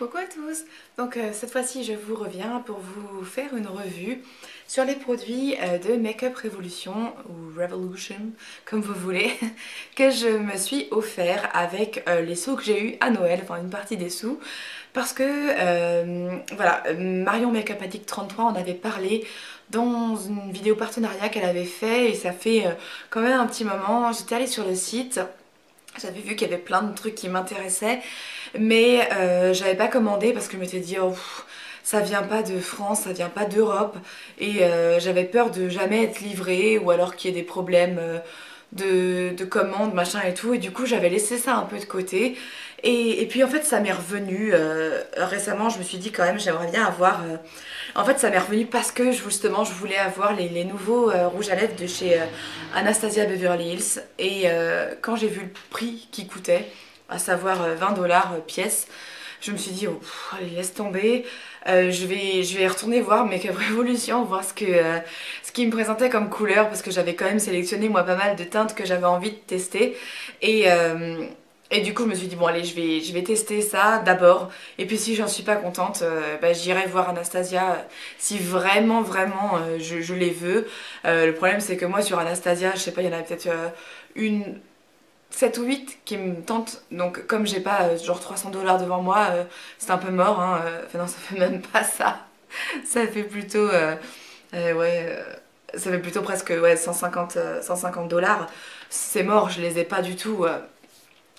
Coucou à tous. Donc cette fois-ci je vous reviens pour vous faire une revue sur les produits de Makeup Revolution ou Revolution comme vous voulez que je me suis offert avec les sous que j'ai eu à Noël, enfin une partie des sous parce que voilà, Marion Makeup Addict 33 en avait parlé dans une vidéo partenariat qu'elle avait fait et ça fait quand même un petit moment. J'étais allée sur le site. J'avais vu qu'il y avait plein de trucs qui m'intéressaient, mais j'avais pas commandé parce que je m'étais dit oh, ça vient pas de France, ça vient pas d'Europe, et j'avais peur de jamais être livrée ou alors qu'il y ait des problèmes de commande, machin et tout, et du coup j'avais laissé ça un peu de côté. Et puis en fait ça m'est revenu récemment, je me suis dit quand même j'aimerais bien avoir... En fait ça m'est revenu parce que justement je voulais avoir les nouveaux rouges à lèvres de chez Anastasia Beverly Hills, et quand j'ai vu le prix qui coûtait, à savoir 20 $ pièce, je me suis dit oh, allez laisse tomber. Je vais retourner voir Makeup Revolution, voir ce qui me présentait comme couleur, parce que j'avais quand même sélectionné moi pas mal de teintes que j'avais envie de tester, et du coup je me suis dit bon allez je vais tester ça d'abord, et puis si j'en suis pas contente bah, j'irai voir Anastasia si vraiment je les veux. Le problème c'est que moi sur Anastasia je sais pas, il y en a peut-être une 7 ou 8 qui me tentent, donc comme j'ai pas genre 300 $ devant moi, c'est un peu mort, hein. Enfin non, ça fait même pas ça, ça fait plutôt ouais, ça fait plutôt presque ouais, 150 $. C'est mort, je les ai pas du tout.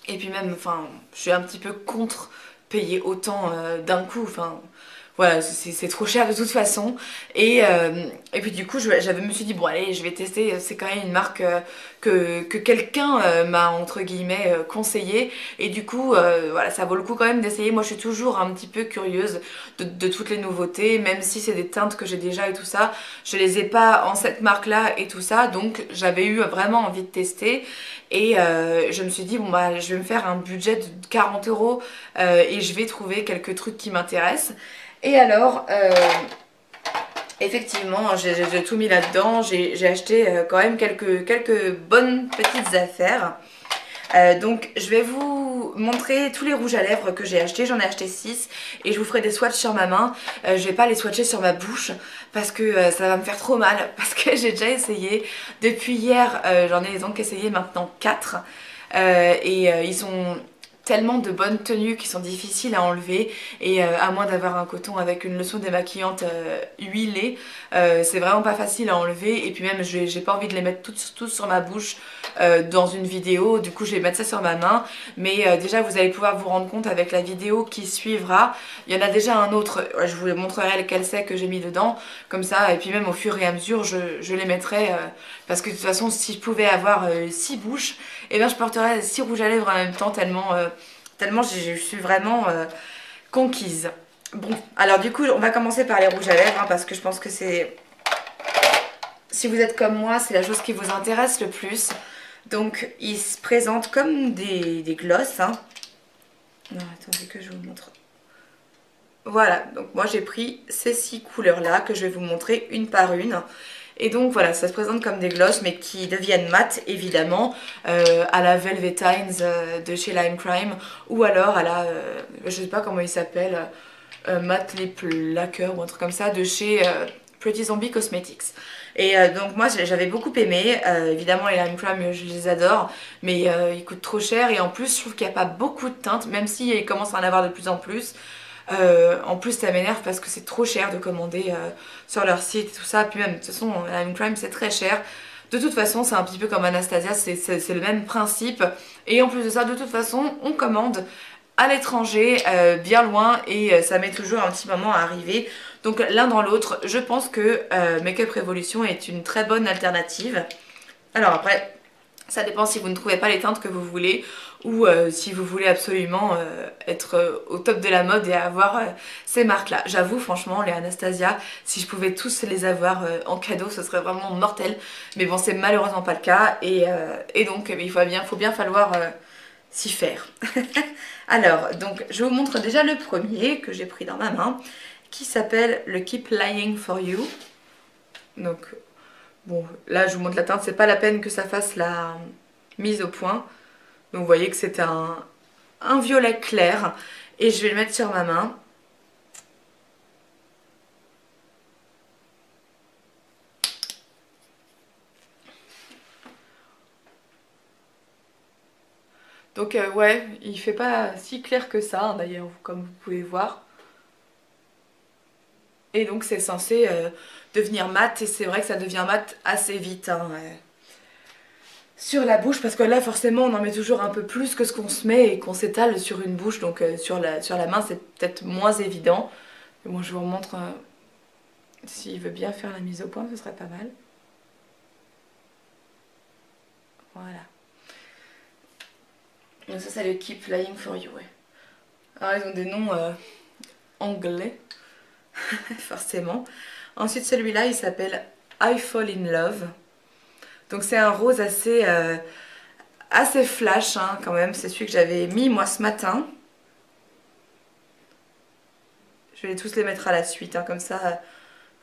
Et puis même, enfin, je suis un petit peu contre payer autant d'un coup, enfin... Voilà, c'est trop cher de toute façon. Et puis du coup, me suis dit, bon allez, je vais tester, c'est quand même une marque que quelqu'un m'a entre guillemets conseillé. Et du coup, voilà, ça vaut le coup quand même d'essayer. Moi, je suis toujours un petit peu curieuse de toutes les nouveautés, même si c'est des teintes que j'ai déjà et tout ça. Je les ai pas en cette marque-là et tout ça, donc j'avais eu vraiment envie de tester. Et je me suis dit, bon bah, je vais me faire un budget de 40 € et je vais trouver quelques trucs qui m'intéressent. Et alors, effectivement, j'ai tout mis là-dedans. J'ai acheté quand même quelques bonnes petites affaires. Donc, je vais vous montrer tous les rouges à lèvres que j'ai achetés. J'en ai acheté 6 et je vous ferai des swatchs sur ma main. Je vais pas les swatcher sur ma bouche parce que ça va me faire trop mal. Parce que j'ai déjà essayé. Depuis hier, j'en ai donc essayé maintenant 4. Ils sont tellement de bonnes tenues qui sont difficiles à enlever, et à moins d'avoir un coton avec une lotion démaquillante huilée, c'est vraiment pas facile à enlever. Et puis même j'ai pas envie de les mettre tous sur ma bouche dans une vidéo, du coup je vais mettre ça sur ma main. Mais déjà vous allez pouvoir vous rendre compte avec la vidéo qui suivra, il y en a déjà un autre, je vous montrerai lequel c'est que j'ai mis dedans, comme ça, et puis même au fur et à mesure je les mettrai, parce que de toute façon si je pouvais avoir 6 bouches, et bien je porterais 6 rouges à lèvres en même temps, tellement je suis vraiment conquise. Bon, alors du coup on va commencer par les rouges à lèvres, hein, parce que je pense que c'est... Si vous êtes comme moi, c'est la chose qui vous intéresse le plus. Donc ils se présentent comme des glosses, hein. Non, attendez que je vous montre. Voilà, donc moi j'ai pris ces 6 couleurs là que je vais vous montrer une par une. Et donc voilà, ça se présente comme des glosses mais qui deviennent mates évidemment, à la Velvetines de chez Lime Crime, ou alors à la, je sais pas comment il s'appelle, Matte Lip Lacquer ou un truc comme ça de chez Pretty Zombie Cosmetics. Et donc moi j'avais beaucoup aimé, évidemment les Lime Crime je les adore, mais ils coûtent trop cher, et en plus je trouve qu'il n'y a pas beaucoup de teintes, même s'il commence à en avoir de plus en plus. En plus ça m'énerve parce que c'est trop cher de commander sur leur site et tout ça, puis même de toute façon Lime Crime c'est très cher. De toute façon c'est un petit peu comme Anastasia, c'est le même principe, et en plus de ça de toute façon on commande à l'étranger, bien loin, et ça met toujours un petit moment à arriver. Donc l'un dans l'autre, je pense que Makeup Revolution est une très bonne alternative. Alors après, ça dépend si vous ne trouvez pas les teintes que vous voulez, ou si vous voulez absolument être au top de la mode et avoir ces marques-là. J'avoue, franchement, les Anastasia, si je pouvais tous les avoir en cadeau, ce serait vraiment mortel. Mais bon, c'est malheureusement pas le cas, et donc il faut bien falloir s'y faire. Alors, donc, je vous montre déjà le premier que j'ai pris dans ma main, qui s'appelle le Keep Lying For You. Donc, bon, là je vous montre la teinte, c'est pas la peine que ça fasse la mise au point. Donc vous voyez que c'est un violet clair, Et je vais le mettre sur ma main. Donc ouais, il fait pas si clair que ça hein, d'ailleurs, comme vous pouvez voir. Et donc c'est censé devenir mat, et c'est vrai que ça devient mat assez vite hein, sur la bouche, parce que là forcément on en met toujours un peu plus que ce qu'on se met et qu'on s'étale sur une bouche, donc sur la main c'est peut-être moins évident. Mais bon, je vous remontre s'il veut bien faire la mise au point, ce serait pas mal. Voilà. Donc ça c'est le Keep Flying for You. Ouais. Alors ils ont des noms anglais, forcément. Ensuite celui-là il s'appelle I Fall in Love. Donc c'est un rose assez flash hein, quand même. C'est celui que j'avais mis moi ce matin. Je vais tous les mettre à la suite, hein, comme ça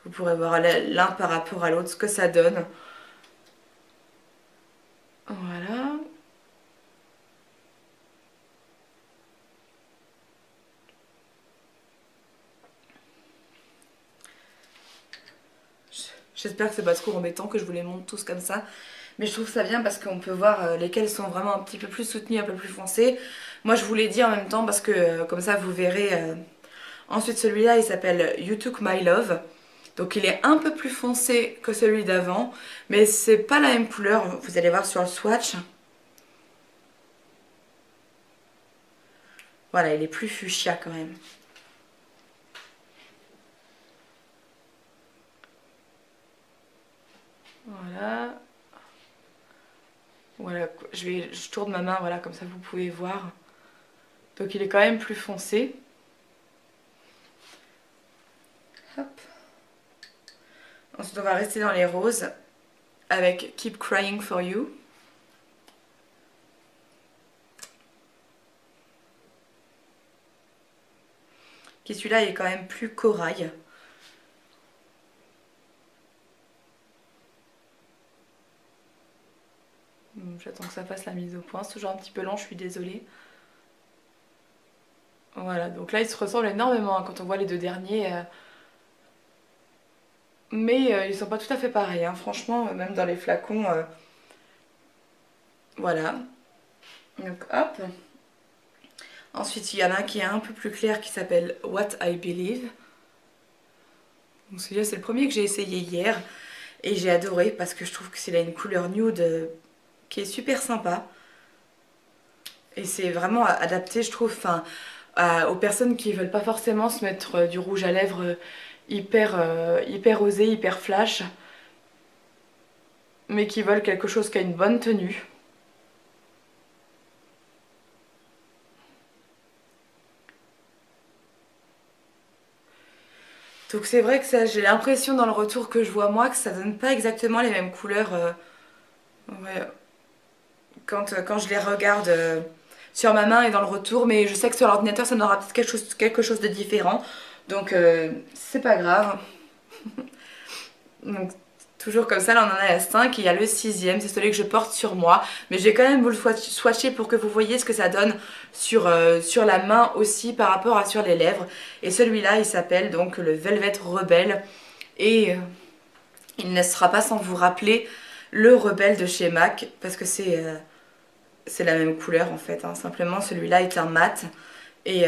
vous pourrez voir l'un par rapport à l'autre ce que ça donne. Voilà. J'espère que c'est pas trop embêtant que je vous les montre tous comme ça. Mais je trouve ça bien parce qu'on peut voir lesquels sont vraiment un petit peu plus soutenus, un peu plus foncés. Moi je vous l'ai dit en même temps parce que comme ça vous verrez. Ensuite celui-là il s'appelle You Took My Love. Donc il est un peu plus foncé que celui d'avant. Mais c'est pas la même couleur, vous allez voir sur le swatch. Voilà, il est plus fuchsia quand même. Voilà. Voilà, je tourne ma main, voilà, comme ça vous pouvez voir. Donc il est quand même plus foncé. Hop. Ensuite on va rester dans les roses avec Keep Crying for You. Qui celui-là est quand même plus corail. J'attends que ça fasse la mise au point, c'est toujours un petit peu lent, je suis désolée. Voilà, donc là ils se ressemblent énormément hein, quand on voit les deux derniers. Mais ils sont pas tout à fait pareils, hein. Franchement, même dans les flacons. Voilà. Donc hop. Ensuite il y en a un qui est un peu plus clair qui s'appelle What I Believe. Donc celui-là c'est le premier que j'ai essayé hier. Et j'ai adoré parce que je trouve que c'est là une couleur nude qui est super sympa. Et c'est vraiment adapté je trouve aux personnes qui veulent pas forcément se mettre du rouge à lèvres hyper osé, hyper flash. Mais qui veulent quelque chose qui a une bonne tenue. Donc c'est vrai que ça, j'ai l'impression dans le retour que je vois moi que ça donne pas exactement les mêmes couleurs ouais, quand je les regarde sur ma main et dans le retour, mais je sais que sur l'ordinateur ça aura peut-être quelque chose de différent, donc c'est pas grave. Donc toujours comme ça, là on en est à 5, et il y a le 6e, c'est celui que je porte sur moi, mais je vais quand même vous le swatcher pour que vous voyez ce que ça donne sur la main aussi par rapport à sur les lèvres. Et celui-là il s'appelle donc le Velvet Rebelle, et il ne sera pas sans vous rappeler le Rebelle de chez MAC, parce que c'est la même couleur en fait, hein. Simplement celui-là est un mat, et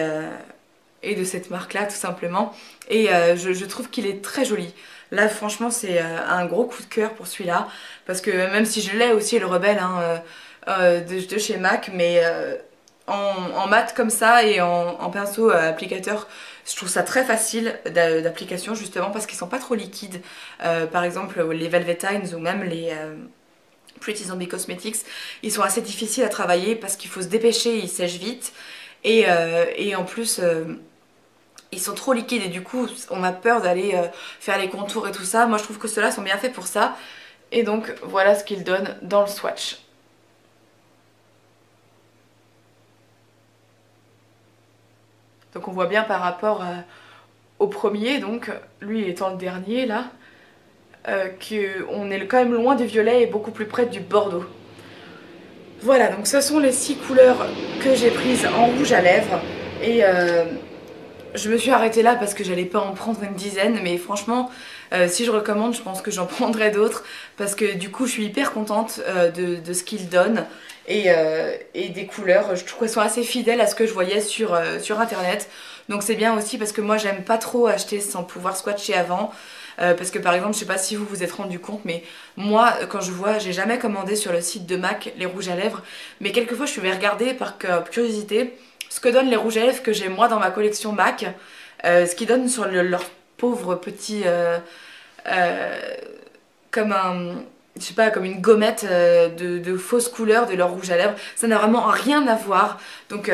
de cette marque là tout simplement, et je trouve qu'il est très joli. Là franchement c'est un gros coup de cœur pour celui-là, parce que même si je l'ai aussi le Rebelle hein, de chez MAC, mais en mat comme ça et en pinceau applicateur, je trouve ça très facile d'application justement parce qu'ils sont pas trop liquides. Par exemple les Velvetines ou même les Pretty Zombie Cosmetics, ils sont assez difficiles à travailler parce qu'il faut se dépêcher, ils sèchent vite, et en plus ils sont trop liquides et du coup on a peur d'aller faire les contours et tout ça. Moi je trouve que ceux-là sont bien faits pour ça, et donc voilà ce qu'ils donnent dans le swatch. Donc on voit bien par rapport au premier, donc lui étant le dernier là, qu'on est quand même loin du violet et beaucoup plus près du bordeaux. Voilà, donc ce sont les 6 couleurs que j'ai prises en rouge à lèvres. Et je me suis arrêtée là parce que j'allais pas en prendre une dizaine, mais franchement, si je recommande, je pense que j'en prendrai d'autres parce que du coup, je suis hyper contente de ce qu'ils donnent et des couleurs. Je trouve qu'elles sont assez fidèles à ce que je voyais sur internet. Donc c'est bien aussi parce que moi, j'aime pas trop acheter sans pouvoir swatcher avant. Parce que par exemple, je sais pas si vous vous êtes rendu compte, mais moi, quand je vois, j'ai jamais commandé sur le site de MAC les rouges à lèvres, mais quelquefois je vais regarder par curiosité ce que donnent les rouges à lèvres que j'ai moi dans ma collection MAC, ce qu'ils donnent sur leur pauvre petit euh, comme un, je sais pas, comme une gommette de fausses couleurs de leur rouge à lèvres. Ça n'a vraiment rien à voir. Donc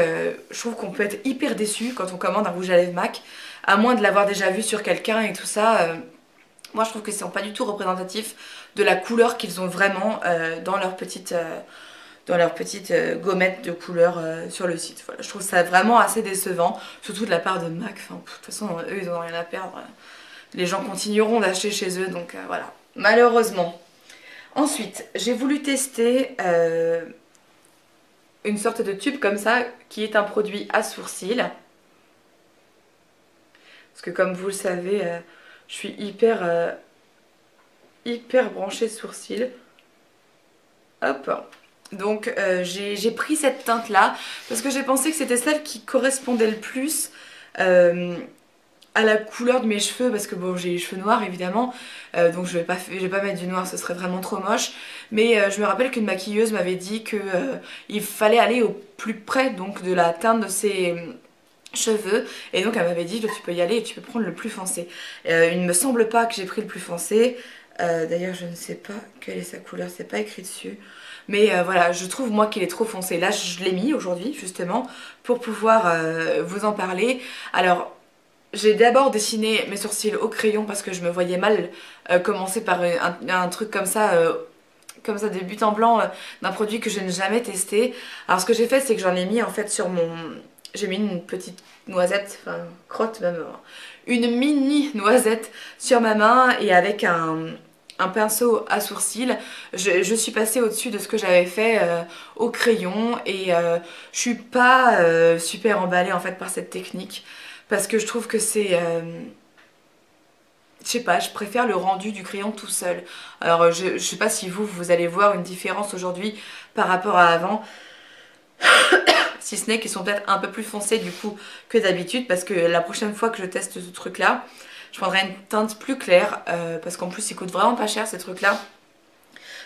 je trouve qu'on peut être hyper déçu quand on commande un rouge à lèvres MAC, à moins de l'avoir déjà vu sur quelqu'un et tout ça. Moi je trouve que c'est pas du tout représentatif de la couleur qu'ils ont vraiment dans leur petite gommette de couleur sur le site. Voilà, je trouve ça vraiment assez décevant, surtout de la part de MAC. Enfin, de toute façon, eux, ils n'ont rien à perdre. Les gens continueront d'acheter chez eux, donc voilà. Malheureusement. Ensuite, j'ai voulu tester une sorte de tube comme ça, qui est un produit à sourcils. Parce que comme vous le savez, je suis hyper branchée sourcils. Hop. Donc j'ai pris cette teinte là parce que j'ai pensé que c'était celle qui correspondait le plus à la couleur de mes cheveux, parce que bon, j'ai les cheveux noirs évidemment, donc je vais pas mettre du noir, ce serait vraiment trop moche. Mais je me rappelle qu'une maquilleuse m'avait dit que il fallait aller au plus près donc de la teinte de ses cheveux, et donc elle m'avait dit tu peux y aller et tu peux prendre le plus foncé. Il ne me semble pas que j'ai pris le plus foncé. D'ailleurs je ne sais pas quelle est sa couleur, c'est pas écrit dessus. Mais voilà, je trouve moi qu'il est trop foncé. Là je l'ai mis aujourd'hui justement pour pouvoir vous en parler. Alors j'ai d'abord dessiné mes sourcils au crayon parce que je me voyais mal commencer par un truc comme ça, des buts en blanc d'un produit que je n'ai jamais testé. Alors ce que j'ai fait, c'est que j'en ai mis en fait sur mon... J'ai mis une petite noisette, enfin crotte même, une mini noisette sur ma main, et avec un pinceau à sourcils, je suis passée au-dessus de ce que j'avais fait au crayon, et je suis pas super emballée en fait par cette technique. Parce que je trouve que c'est... je sais pas, je préfère le rendu du crayon tout seul. Alors je sais pas si vous allez voir une différence aujourd'hui par rapport à avant. Si ce n'est qu'ils sont peut-être un peu plus foncés du coup que d'habitude. Parce que la prochaine fois que je teste ce truc là, je prendrai une teinte plus claire. Parce qu'en plus ils coûtent vraiment pas cher ces trucs là.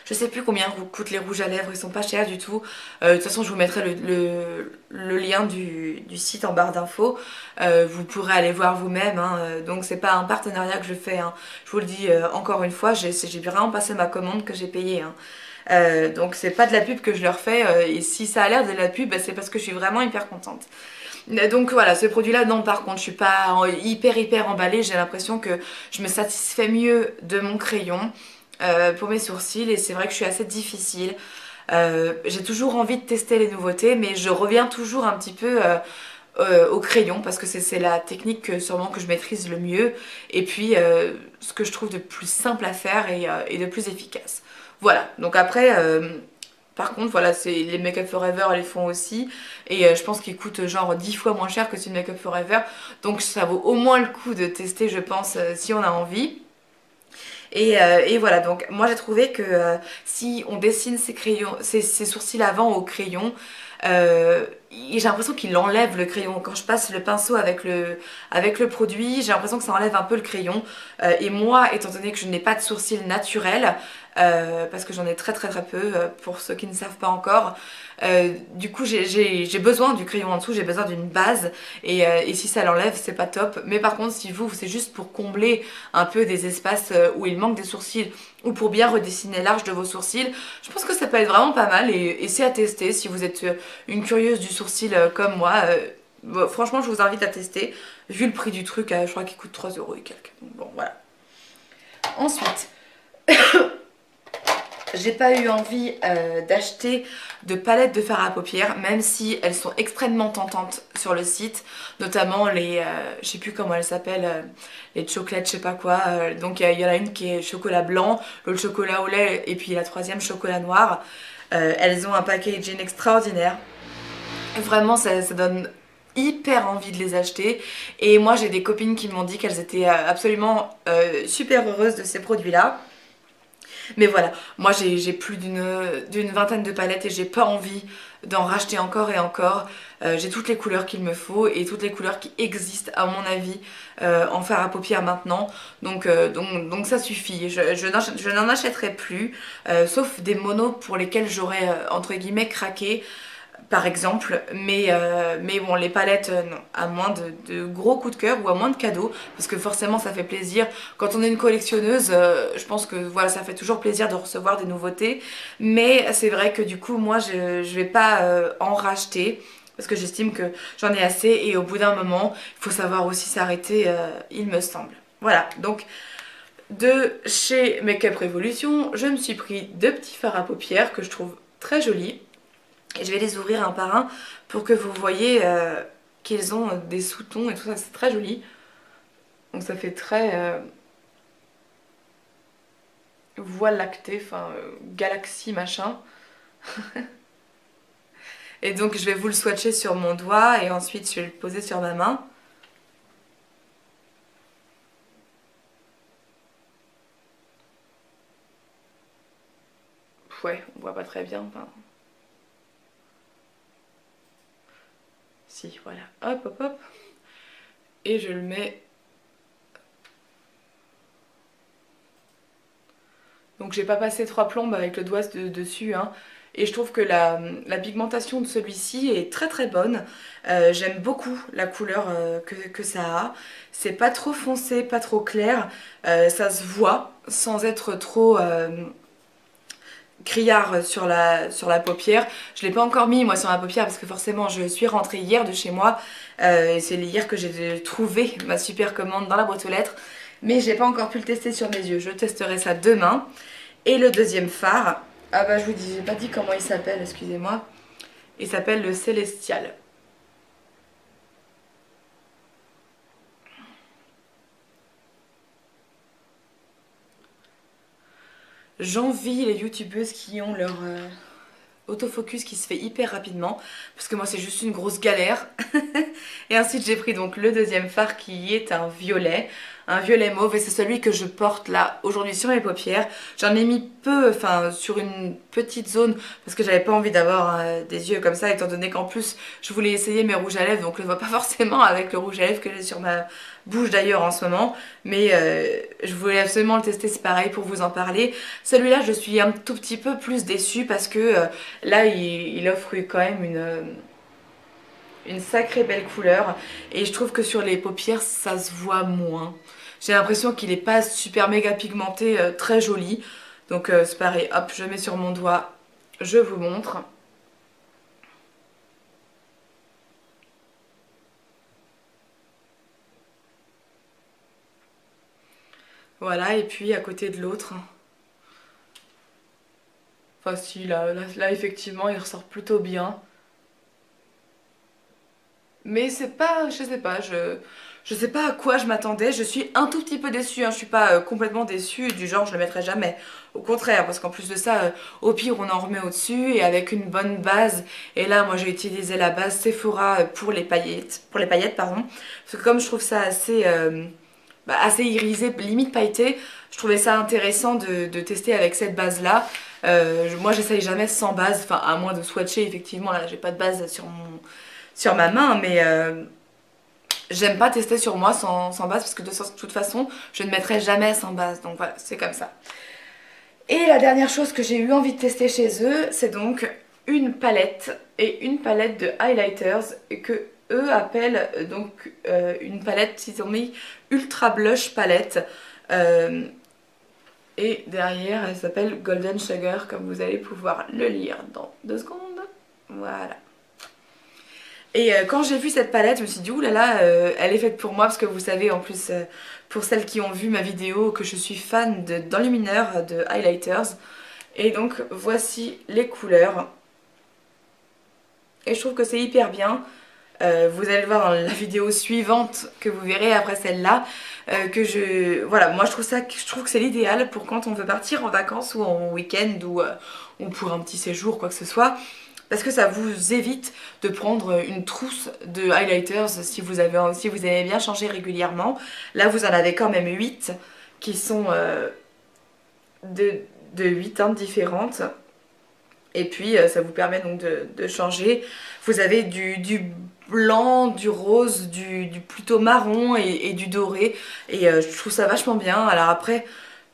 Je sais plus combien coûtent les rouges à lèvres, ils sont pas chers du tout. De toute façon, je vous mettrai le lien du site en barre d'infos. Vous pourrez aller voir vous-même. Hein. Donc c'est pas un partenariat que je fais. Hein. Je vous le dis encore une fois, j'ai vraiment passé ma commande que j'ai payée. Hein. Donc c'est pas de la pub que je leur fais. Et si ça a l'air de la pub, bah, c'est parce que je suis vraiment hyper contente. Donc voilà, ce produit là, non, par contre je suis pas hyper emballée. J'ai l'impression que je me satisfais mieux de mon crayon pour mes sourcils, et c'est vrai que je suis assez difficile. J'ai toujours envie de tester les nouveautés, mais je reviens toujours un petit peu au crayon parce que c'est la technique sûrement que je maîtrise le mieux, et puis ce que je trouve de plus simple à faire et de plus efficace. Voilà, donc après par contre voilà, les Make Up For Ever elles les font aussi, et je pense qu'ils coûtent genre 10 fois moins cher que celui de Make Up For Ever, donc ça vaut au moins le coup de tester, je pense, si on a envie. Et voilà, donc moi j'ai trouvé que si on dessine ses sourcils avant au crayon, j'ai l'impression qu'il enlève le crayon. Quand je passe le pinceau avec le produit, j'ai l'impression que ça enlève un peu le crayon. Et moi, étant donné que je n'ai pas de sourcils naturels, parce que j'en ai très peu, pour ceux qui ne savent pas encore, du coup j'ai besoin du crayon en dessous, j'ai besoin d'une base, et si ça l'enlève c'est pas top. Mais par contre si c'est juste pour combler un peu des espaces où il manque des sourcils, ou pour bien redessiner l'arche de vos sourcils, je pense que ça peut être vraiment pas mal, et c'est à tester si vous êtes une curieuse du sourcil comme moi. Bon, franchement je vous invite à tester, vu le prix du truc, je crois qu'il coûte 3 € et quelques. Donc, bon voilà. Ensuite j'ai pas eu envie d'acheter de palettes de fard à paupières, même si elles sont extrêmement tentantes sur le site, notamment les, je sais plus comment elles s'appellent, les chocolates je sais pas quoi. Donc il y en a une qui est chocolat blanc, l'autre chocolat au lait, et puis la troisième chocolat noir. Elles ont un packaging extraordinaire. Vraiment ça donne hyper envie de les acheter et moi j'ai des copines qui m'ont dit qu'elles étaient absolument super heureuses de ces produits là. Mais voilà, moi j'ai plus d'une vingtaine de palettes et j'ai pas envie d'en racheter encore et encore. J'ai toutes les couleurs qu'il me faut et toutes les couleurs qui existent à mon avis en fard à paupières maintenant. Donc ça suffit, je n'en achèterai plus, sauf des monos pour lesquels j'aurais entre guillemets craqué par exemple, mais bon les palettes non, à moins de gros coups de cœur ou à moins de cadeaux parce que forcément ça fait plaisir quand on est une collectionneuse, je pense que voilà ça fait toujours plaisir de recevoir des nouveautés, mais c'est vrai que du coup moi je vais pas en racheter parce que j'estime que j'en ai assez et au bout d'un moment il faut savoir aussi s'arrêter, il me semble. Voilà, donc de chez Make Up Revolution je me suis pris deux petits fards à paupières que je trouve très jolis. Et je vais les ouvrir un par un pour que vous voyez qu'ils ont des sous-tons et tout ça, c'est très joli. Donc ça fait très voie lactée, enfin galaxie machin. Et donc je vais vous le swatcher sur mon doigt et ensuite je vais le poser sur ma main. Ouais, on voit pas très bien. Enfin... Si, voilà. Hop, hop, hop. Et je le mets... Donc j'ai pas passé 3 plombes avec le doigt dessus, hein. Et je trouve que la pigmentation de celui-ci est très très bonne. J'aime beaucoup la couleur que ça a. C'est pas trop foncé, pas trop clair. Ça se voit sans être trop criard sur la paupière. Je l'ai pas encore mis moi sur ma paupière parce que forcément je suis rentrée hier de chez moi. Et c'est hier que j'ai trouvé ma super commande dans la boîte aux lettres. Mais j'ai pas encore pu le tester sur mes yeux. Je testerai ça demain. Et le deuxième phare, ah bah je vous dis, j'ai pas dit comment il s'appelle, excusez-moi. Il s'appelle le Célestial. J'envie les youtubeuses qui ont leur autofocus qui se fait hyper rapidement parce que moi c'est juste une grosse galère. Et ensuite j'ai pris donc le deuxième fard qui est un violet mauve et c'est celui que je porte là aujourd'hui sur mes paupières. J'en ai mis peu, enfin sur une petite zone parce que j'avais pas envie d'avoir des yeux comme ça étant donné qu'en plus je voulais essayer mes rouges à lèvres donc je le vois pas forcément avec le rouge à lèvres que j'ai sur ma bouche d'ailleurs en ce moment, mais je voulais absolument le tester, c'est pareil pour vous en parler. Celui-là je suis un tout petit peu plus déçue parce que là il offre quand même une sacrée belle couleur et je trouve que sur les paupières ça se voit moins. J'ai l'impression qu'il est pas super méga pigmenté, très joli. Donc c'est pareil, hop je mets sur mon doigt, je vous montre. Voilà, et puis à côté de l'autre. Enfin si, là effectivement il ressort plutôt bien. Mais c'est pas, je sais pas, je sais pas à quoi je m'attendais. Je suis un tout petit peu déçue, hein. Je suis pas complètement déçue, du genre je le mettrai jamais. Au contraire, parce qu'en plus de ça, au pire on en remet au-dessus et avec une bonne base. Et là, moi j'ai utilisé la base Sephora pour les paillettes, pardon. Parce que comme je trouve ça assez, assez irisé, limite pailleté, je trouvais ça intéressant de tester avec cette base-là. Moi j'essaye jamais sans base, enfin à moins de swatcher effectivement, là j'ai pas de base sur ma main, mais j'aime pas tester sur moi sans base parce que de toute façon je ne mettrai jamais sans base, donc voilà c'est comme ça. Et la dernière chose que j'ai eu envie de tester chez eux, c'est donc une palette et une palette de highlighters que eux appellent donc une palette, ils ont mis Ultra Blush Palette. Et derrière elle s'appelle Golden Sugar comme vous allez pouvoir le lire dans 2 secondes. Voilà. Et quand j'ai vu cette palette, je me suis dit oulala, elle est faite pour moi parce que vous savez en plus pour celles qui ont vu ma vidéo que je suis fan d'enlumineurs, de highlighters. Et donc voici les couleurs. Et je trouve que c'est hyper bien. Vous allez le voir dans la vidéo suivante que vous verrez après celle-là. Voilà, moi je trouve que c'est l'idéal pour quand on veut partir en vacances ou en week-end ou pour un petit séjour, quoi que ce soit. parce que ça vous évite de prendre une trousse de highlighters si vous aimez bien changer régulièrement. Là vous en avez quand même 8 qui sont de 8 teintes différentes. Et puis ça vous permet donc de changer. Vous avez du blanc, du rose, du plutôt marron et du doré. Et je trouve ça vachement bien. Alors après,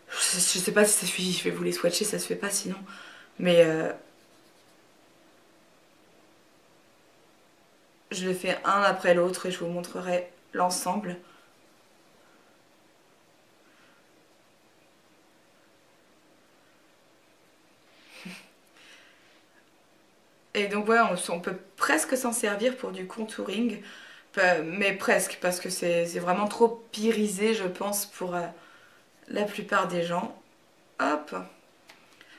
je sais pas si ça suffit, je vais vous les swatcher, ça se fait pas sinon. Mais je les fais un après l'autre et je vous montrerai l'ensemble. Et donc ouais, on peut presque s'en servir pour du contouring, mais presque, parce que c'est vraiment trop irisé, je pense, pour la plupart des gens. Hop.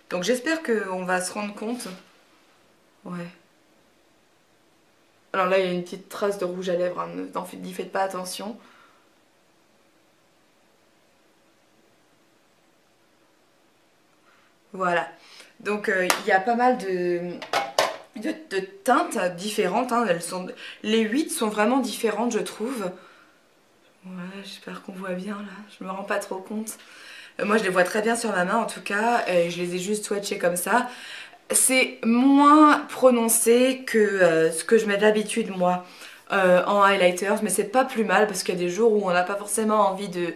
Donc j'espère qu'on va se rendre compte. Ouais. Alors là, il y a une petite trace de rouge à lèvres, hein, n'y faites pas attention. Voilà. Donc il y a pas mal de teintes différentes, hein. Les 8 sont vraiment différentes, je trouve. Ouais, j'espère qu'on voit bien là, je me rends pas trop compte. Moi je les vois très bien sur ma main en tout cas, et je les ai juste swatchées comme ça. C'est moins prononcé que ce que je mets d'habitude moi en highlighters, mais c'est pas plus mal parce qu'il y a des jours où on n'a pas forcément envie de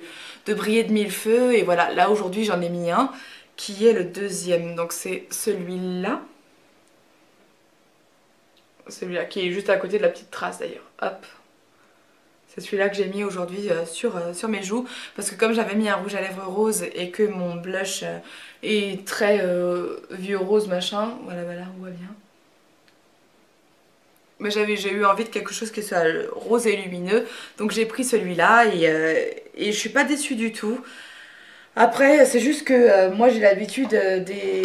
briller de mille feux. Et voilà, là aujourd'hui j'en ai mis un qui est le deuxième, donc c'est celui-là. Celui-là qui est juste à côté de la petite trace d'ailleurs, hop. C'est celui-là que j'ai mis aujourd'hui sur mes joues. Parce que comme j'avais mis un rouge à lèvres rose et que mon blush est très vieux rose machin. Voilà, on voit bien. Mais j'ai eu envie de quelque chose qui soit rose et lumineux. Donc j'ai pris celui-là et je suis pas déçue du tout. Après, c'est juste que moi j'ai l'habitude des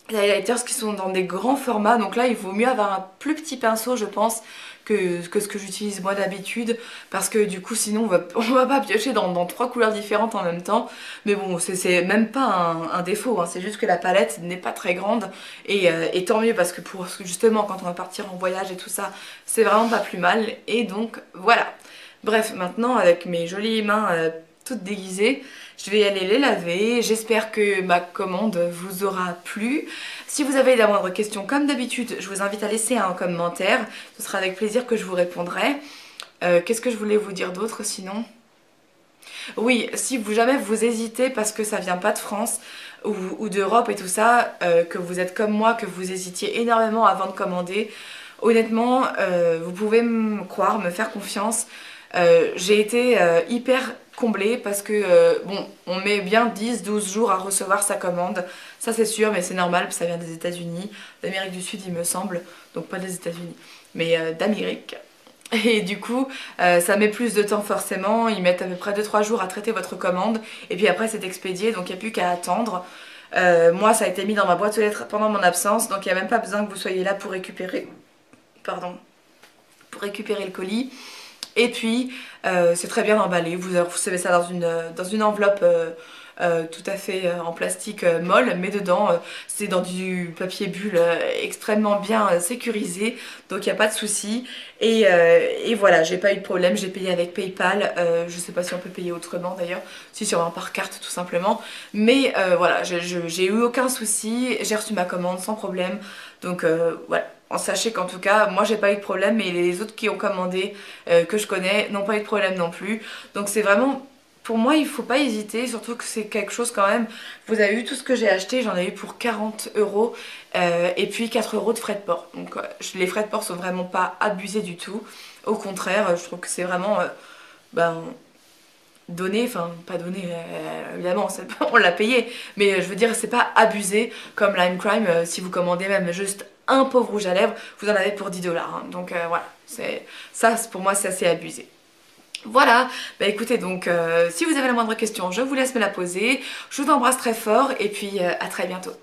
highlighters qui sont dans des grands formats. Donc là, il vaut mieux avoir un plus petit pinceau, je pense, que ce que j'utilise moi d'habitude, parce que du coup sinon on va pas piocher dans 3 couleurs différentes en même temps. Mais bon, c'est même pas un défaut, hein. C'est juste que la palette n'est pas très grande et tant mieux, parce que pour justement quand on va partir en voyage et tout ça, c'est vraiment pas plus mal. Et donc voilà. Bref, maintenant avec mes jolies mains toutes déguisées, je vais aller les laver. J'espère que ma commande vous aura plu. Si vous avez la moindre question, comme d'habitude, je vous invite à laisser un commentaire. Ce sera avec plaisir que je vous répondrai. Qu'est-ce que je voulais vous dire d'autre sinon? Oui, si jamais vous hésitez parce que ça vient pas de France ou d'Europe et tout ça, que vous êtes comme moi, que vous hésitiez énormément avant de commander, honnêtement, vous pouvez me croire, me faire confiance. J'ai été hyper comblée parce que bon, on met bien 10-12 jours à recevoir sa commande, ça c'est sûr, mais c'est normal, ça vient des États-Unis, d'Amérique du Sud il me semble, donc pas des États-Unis, mais d'Amérique. Et du coup, ça met plus de temps forcément, ils mettent à peu près 2-3 jours à traiter votre commande, et puis après c'est expédié, donc il n'y a plus qu'à attendre. Moi ça a été mis dans ma boîte aux lettres pendant mon absence, donc il n'y a même pas besoin que vous soyez là pour récupérer, pardon, pour récupérer le colis. Et puis c'est très bien emballé, vous recevez ça dans une enveloppe tout à fait en plastique molle, mais dedans c'est dans du papier bulle extrêmement bien sécurisé, donc il n'y a pas de souci. Et voilà, j'ai pas eu de problème, j'ai payé avec PayPal, je sais pas si on peut payer autrement d'ailleurs, si sûrement par carte tout simplement, mais voilà, j'ai eu aucun souci, j'ai reçu ma commande sans problème, donc voilà. Sachez qu'en tout cas, moi j'ai pas eu de problème et les autres qui ont commandé, que je connais, n'ont pas eu de problème non plus. Donc c'est vraiment, pour moi il faut pas hésiter, surtout que c'est quelque chose quand même. Vous avez vu tout ce que j'ai acheté, j'en ai eu pour 40 € et puis 4 € de frais de port. Donc les frais de port sont vraiment pas abusés du tout. Au contraire, je trouve que c'est vraiment donné, enfin pas donné évidemment, on l'a payé, mais je veux dire c'est pas abusé comme Lime Crime. Si vous commandez même juste un pauvre rouge à lèvres, vous en avez pour 10 $, hein. Donc voilà, ça pour moi c'est assez abusé. Voilà, bah écoutez, donc si vous avez la moindre question, je vous laisse me la poser. Je vous embrasse très fort et puis à très bientôt.